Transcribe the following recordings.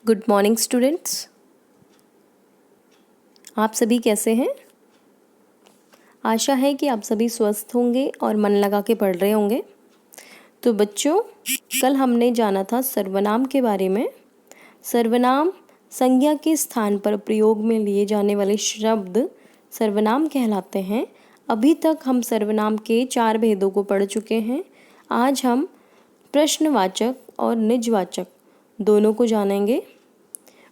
Good morning students. आप सभी कैसे हैं? आशा है कि आप सभी स्वस्थ होंगे और मन लगा के पढ़ रहे होंगे। तो बच्चों, कल हमने जाना था सर्वनाम के बारे में। सर्वनाम संज्ञा के स्थान पर प्रयोग में लिए जाने वाले शब्द सर्वनाम कहलाते हैं। अभी तक हम सर्वनाम के 4 भेदों को पढ़ चुके हैं। आज हम प्रश्नवाचक और निजवाचक दोनों को जानेंगे।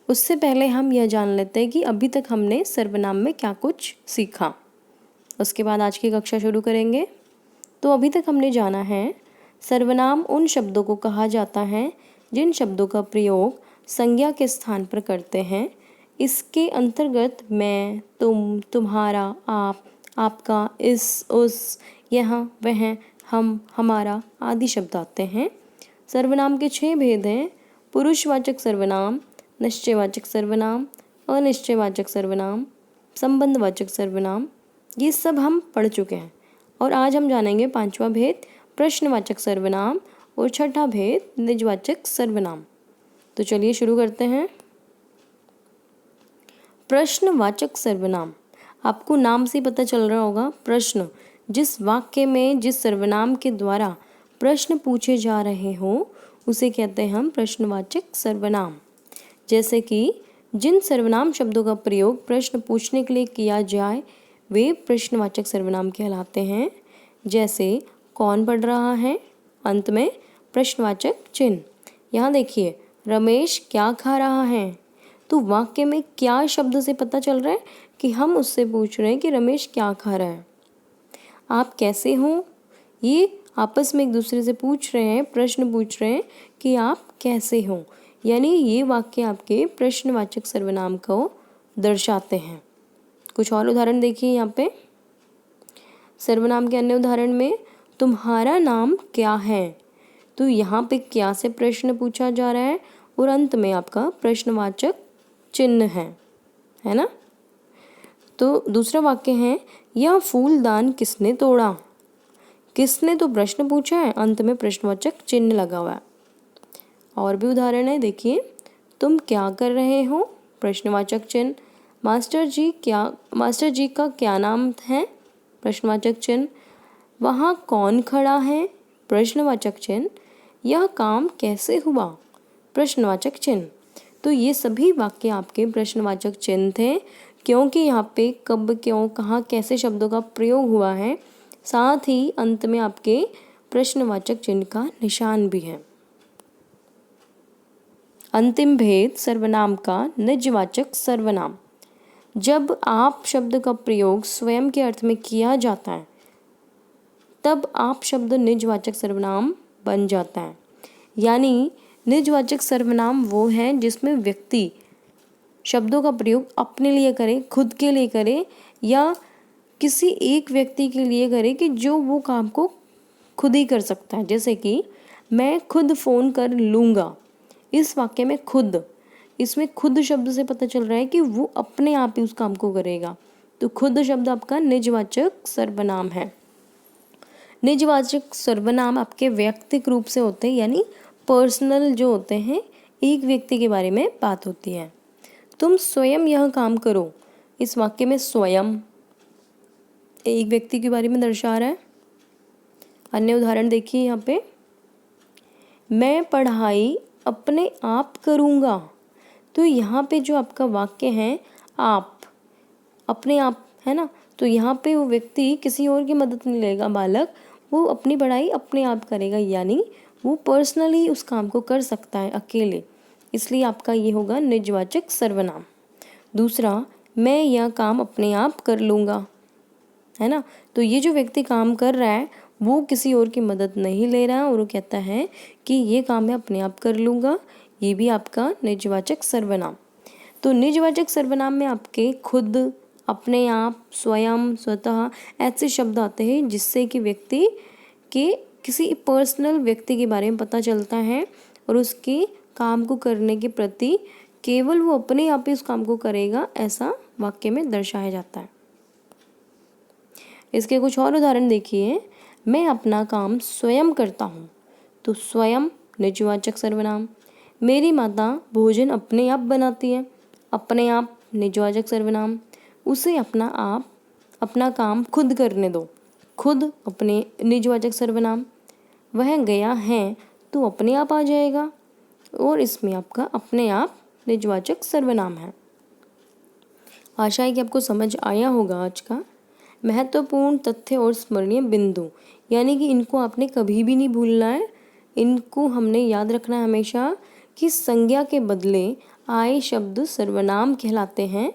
उससे पहले हम यह जान लेते हैं कि अभी तक हमने सर्वनाम में क्या कुछ सीखा। उसके बाद आज की कक्षा शुरू करेंगे। तो अभी तक हमने जाना है सर्वनाम उन शब्दों को कहा जाता है जिन शब्दों का प्रयोग संज्ञा के स्थान पर करते हैं। इसके अंतर्गत मैं, तुम, तुम्हारा, आप, आपका, इस, उस, यह, वह, हम, हमारा आदि शब्द आते हैं। सर्वनाम के 6 भेद हैं: पुरुषवाचक सर्वनाम, निश्चयवाचक सर्वनाम, अनिश्चयवाचक सर्वनाम, संबंधवाचक सर्वनाम। ये सब हम पढ़ चुके हैं और आज हम जानेंगे 5वां भेद प्रश्नवाचक सर्वनाम और 6ठा भेद निजवाचक सर्वनाम। तो चलिए शुरू करते हैं। प्रश्नवाचक सर्वनाम, आपको नाम से पता चल रहा होगा। प्रश्न, जिस वाक्य में जिस सर्वनाम के द्वारा प्रश्न पूछे जा रहे हो उसे कहते हैं हम प्रश्नवाचक सर्वनाम। जैसे कि जिन सर्वनाम शब्दों का प्रयोग प्रश्न पूछने के लिए किया जाए वे प्रश्नवाचक सर्वनाम कहलाते हैं। जैसे कौन पढ़ रहा है, अंत में प्रश्नवाचक चिन्ह। यहाँ देखिए, रमेश क्या खा रहा है। तो वाक्य में क्या शब्द से पता चल रहा है कि हम उससे पूछ रहे हैं कि रमेश क्या खा रहा है। आप कैसे हो, ये आपस में एक दूसरे से पूछ रहे हैं, प्रश्न पूछ रहे हैं कि आप कैसे हो। यानी ये वाक्य आपके प्रश्नवाचक सर्वनाम को दर्शाते हैं। कुछ और उदाहरण देखिए यहाँ पे। सर्वनाम के अन्य उदाहरण में तुम्हारा नाम क्या है। तो यहाँ पे क्या से प्रश्न पूछा जा रहा है और अंत में आपका प्रश्नवाचक चिन्ह है ना। तो दूसरा वाक्य है यह फूलदान किसने तोड़ा। किसने तो प्रश्न पूछा है, अंत में प्रश्नवाचक चिन्ह लगा हुआ है। और भी उदाहरण है, देखिए, तुम क्या कर रहे हो, प्रश्नवाचक चिन्ह। मास्टर जी का क्या नाम है, प्रश्नवाचक चिन्ह। वहाँ कौन खड़ा है, प्रश्नवाचक चिन्ह। यह काम कैसे हुआ, प्रश्नवाचक चिन्ह। तो ये सभी वाक्य आपके प्रश्नवाचक चिन्ह थे, क्योंकि यहाँ पे कब, क्यों, कहाँ, कैसे शब्दों का प्रयोग हुआ है। साथ ही अंत में आपके प्रश्नवाचक चिन्ह का निशान भी है। अंतिम भेद सर्वनाम का निजवाचक सर्वनाम। जब आप शब्द का प्रयोग स्वयं के अर्थ में किया जाता है तब आप शब्द निजवाचक सर्वनाम बन जाता है। यानी निजवाचक सर्वनाम वो है जिसमें व्यक्ति शब्दों का प्रयोग अपने लिए करे, खुद के लिए करे या किसी एक व्यक्ति के लिए करे कि जो वो काम को खुद ही कर सकता है। जैसे कि मैं खुद फ़ोन कर लूँगा। इस वाक्य में खुद, इसमें खुद शब्द से पता चल रहा है कि वो अपने आप ही उस काम को करेगा। तो खुद शब्द आपका निजवाचक सर्वनाम है। निजवाचक सर्वनाम आपके व्यक्तिक रूप से होते हैं, यानी पर्सनल जो होते हैं, एक व्यक्ति के बारे में बात होती है। तुम स्वयं यह काम करो। इस वाक्य में स्वयं एक व्यक्ति के बारे में दर्शा रहा है। अन्य उदाहरण देखिए यहाँ पे, मैं पढ़ाई अपने आप करूँगा। तो यहाँ पे जो आपका वाक्य है आप, अपने आप, है ना। तो यहाँ पे वो व्यक्ति किसी और की मदद नहीं लेगा, बालक वो अपनी पढ़ाई अपने आप करेगा, यानी वो पर्सनली उस काम को कर सकता है अकेले। इसलिए आपका ये होगा निजवाचक सर्वनाम। दूसरा, मैं यह काम अपने आप कर लूँगा, है ना। तो ये जो व्यक्ति काम कर रहा है वो किसी और की मदद नहीं ले रहा है और वो कहता है कि ये काम मैं अपने आप कर लूँगा। ये भी आपका निजवाचक सर्वनाम। तो निजवाचक सर्वनाम में आपके खुद, अपने आप, स्वयं, स्वतः ऐसे शब्द आते हैं जिससे कि व्यक्ति के किसी पर्सनल व्यक्ति के बारे में पता चलता है और उसके काम को करने के प्रति केवल वो अपने आप ही उस काम को करेगा, ऐसा वाक्य में दर्शाया जाता है। इसके कुछ और उदाहरण देखिए। मैं अपना काम स्वयं करता हूँ। तो स्वयं निजवाचक सर्वनाम। मेरी माता भोजन अपने आप बनाती है। अपने आप निजवाचक सर्वनाम। उसे अपना काम खुद करने दो। खुद अपने निजवाचक सर्वनाम। वह गया है तो अपने आप आ जाएगा, और इसमें आपका अपने आप निजवाचक सर्वनाम है। आशा है कि आपको समझ आया होगा आज का। महत्वपूर्ण तथ्य और स्मरणीय बिंदु, यानी कि इनको आपने कभी भी नहीं भूलना है। इनको हमने याद रखना है हमेशा कि संज्ञा के बदले आए शब्द सर्वनाम कहलाते हैं।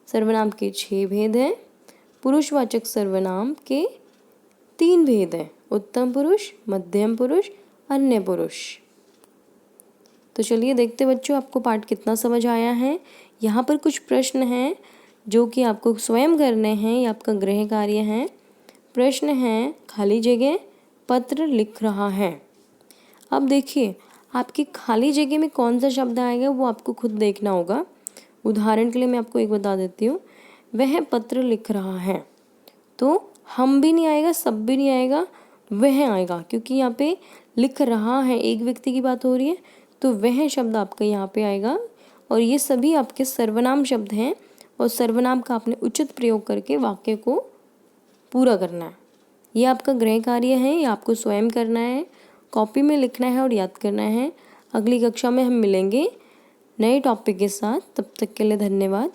सर्वनाम के 6 भेद हैं। पुरुषवाचक सर्वनाम के 3 भेद हैं, उत्तम पुरुष, मध्यम पुरुष, अन्य पुरुष। तो चलिए देखते बच्चों आपको पाठ कितना समझ आया है। यहाँ पर कुछ प्रश्न हैं जो कि आपको स्वयं करने हैं, ये आपका गृह कार्य है। प्रश्न है, खाली जगह पत्र लिख रहा है। अब देखिए आपकी खाली जगह में कौन सा शब्द आएगा वो आपको खुद देखना होगा। उदाहरण के लिए मैं आपको एक बता देती हूँ, वह पत्र लिख रहा है। तो हम भी नहीं आएगा, सब भी नहीं आएगा, वह आएगा, क्योंकि यहाँ पे लिख रहा है एक व्यक्ति की बात हो रही है, तो वह शब्द आपका यहाँ पे आएगा। और ये सभी आपके सर्वनाम शब्द हैं, और सर्वनाम का आपने उचित प्रयोग करके वाक्य को पूरा करना है। ये आपका गृह कार्य है, ये आपको स्वयं करना है, कॉपी में लिखना है और याद करना है। अगली कक्षा में हम मिलेंगे नए टॉपिक के साथ। तब तक के लिए धन्यवाद।